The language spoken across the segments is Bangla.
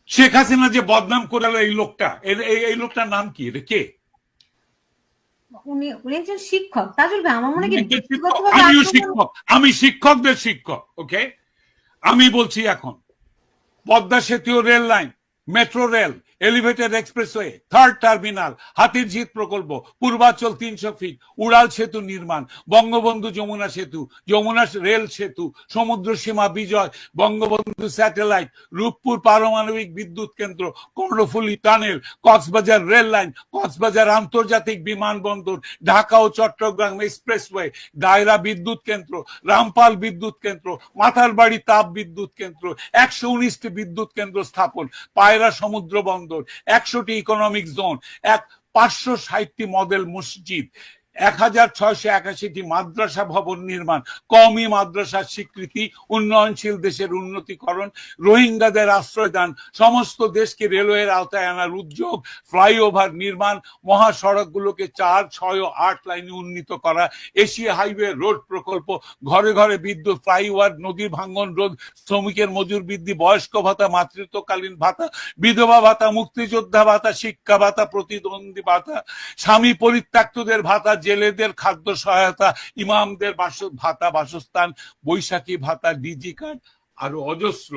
শেখ হাসিনা যে বদনাম করে এই লোকটা, এই লোকটার নাম কি, এটা কে? উনি উনি একজন শিক্ষক। তাজুল ভাই, আমার মনে হয় কি ব্যক্তিগতভাবে আমিও আক্রমণ। শিক্ষক, আমি শিক্ষকদের শিক্ষক। ওকে, আমি বলছি এখন পদ্মা সেতু, rail line, metro rail, elevated expressway, third terminal, Hatirjheel প্রকল্প, পূর্বাচল 300 ফিট, উড়াল সেতু নির্মাণ, বঙ্গবন্ধু যমুনা সেতু, যমুনা রেল সেতু, সমুদ্র সীমা বিজয়, বঙ্গবন্ধু স্যাটেলাইট, রূপপুর পারমাণবিক বিদ্যুৎ কেন্দ্র, Karnaphuli tunnel, Cox's Bazar rail line, Cox's Bazar আন্তর্জাতিক বিমানবন্দর, ঢাকা ও চট্টগ্রাম এক্সপ্রেসওয়ে, দায়রা বিদ্যুৎ কেন্দ্র, রামপাল বিদ্যুৎ কেন্দ্র, মাথারবাড়ি তাপ বিদ্যুৎ কেন্দ্র, 119টি বিদ্যুৎ কেন্দ্র স্থাপন, পায়রা সমুদ্র বন্দর, 100টি ইকোনমিক জোন, 560টি মডেল মসজিদ, 1681টি মাদ্রাসা ভবন নির্মাণ, কওমি মাদ্রাসার স্বীকৃতি, উন্নয়নশীল দেশের উন্নতিকরণ, রোহিঙ্গাদের আশ্রয়দান, সমস্ত দেশকে রেলওয়ের আওতায় আনার উদ্যোগ, ফ্লাইওভার নির্মাণ, মহাসড়কগুলোকে 4, 6 ও 8 লাইনে উন্নীত করা, এশিয়া হাইওয়ে রোড প্রকল্প, ঘরে ঘরে বিদ্যুৎ, ফ্লাইওভার, নদী ভাঙ্গন রোধ, শ্রমিকের মজুর বৃদ্ধি, বয়স্ক ভাতা, মাতৃত্বকালীন ভাতা, বিধবা ভাতা, মুক্তিযোদ্ধা ভাতা, শিক্ষা ভাতা, প্রতিদ্বন্দ্বী ভাতা, স্বামী পরিত্যক্তদের ভাতা, জেলেদের খাদ্য সহায়তা, ইমামদের ভাতা, বাসস্থান, বৈশাখী ভাতা, ডিজি কার্ড, আরো অজস্র।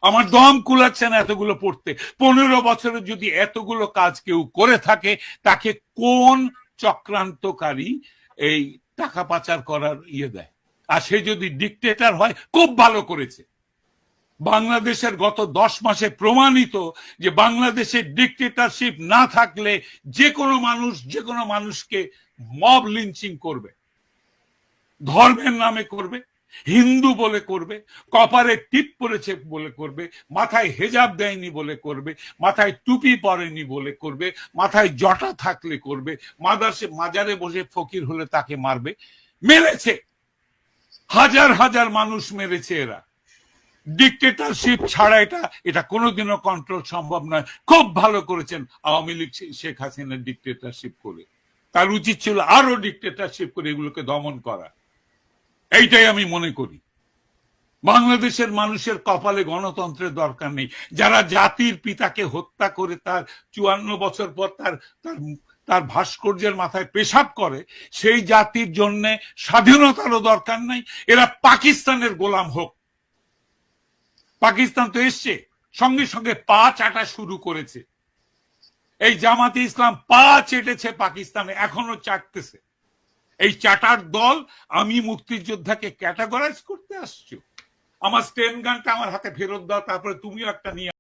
আমার দম কুলাচ্ছে না এতগুলো পড়তে। 15 বছরে যদি এতগুলো কাজ কেউ করে থাকে, তাকে কোন চক্রান্তকারী এই টাকা পাচার করার দেয়? আর সে যদি ডিকটেটর হয়, খুব ভালো করেছে। বাংলাদেশের গত 10 মাসে প্রমাণিত যে বাংলাদেশের ডিকটেটরশিপ না থাকলে যে কোনো মানুষ যে কোনো মানুষকে মব লিঞ্চিং করবে, ধর্মের নামে করবে, হিন্দু বলে করবে, কপারে টিপ পরেছে বলে করবে, মাথায় হেজাব দেয়নি বলে করবে, মাথায় টুপি পরেনি বলে করবে, মাথায় জটা থাকলে করবে, মাজারে বসে ফকির হলে তাকে মারবে। মেরেছে, হাজার হাজার মানুষ মেরেছে এরা। ডিকটেটরশিপ ছাড়া এটা কোনোদিনও কন্ট্রোল সম্ভব নয়। খুব ভালো করেছেন আওয়ামী লীগ শেখ হাসিনা ডিকটেটরশিপ করে। তার উচিত ছিল আরো ডিকটেটরশিপ করে এগুলোকে দমন করা। এইটাই আমি মনে করি। বাংলাদেশের মানুষের কপালে গণতন্ত্রের দরকার নেই। যারা জাতির পিতাকে হত্যা করে তার 54 বছর পর তার ভাস্কর্যের মাথায় পেশাব করে, সেই জাতির জন্য স্বাধীনতারও দরকার নাই। এরা পাকিস্তানের গোলাম হোক। পাকিস্তান তো এসছে, সঙ্গে সঙ্গে পা চাটা শুরু করেছে। এই জামাতে ইসলাম পা চেটেছে পাকিস্তানে, এখনো চাটতেছে। এই চাটার দল আমি মুক্তিযোদ্ধাকে ক্যাটাগরাইজ করতে আসছো? আমার স্টেন গানটা আমার হাতে ফেরত দাও, তারপরে তুমিও একটা নিয়ে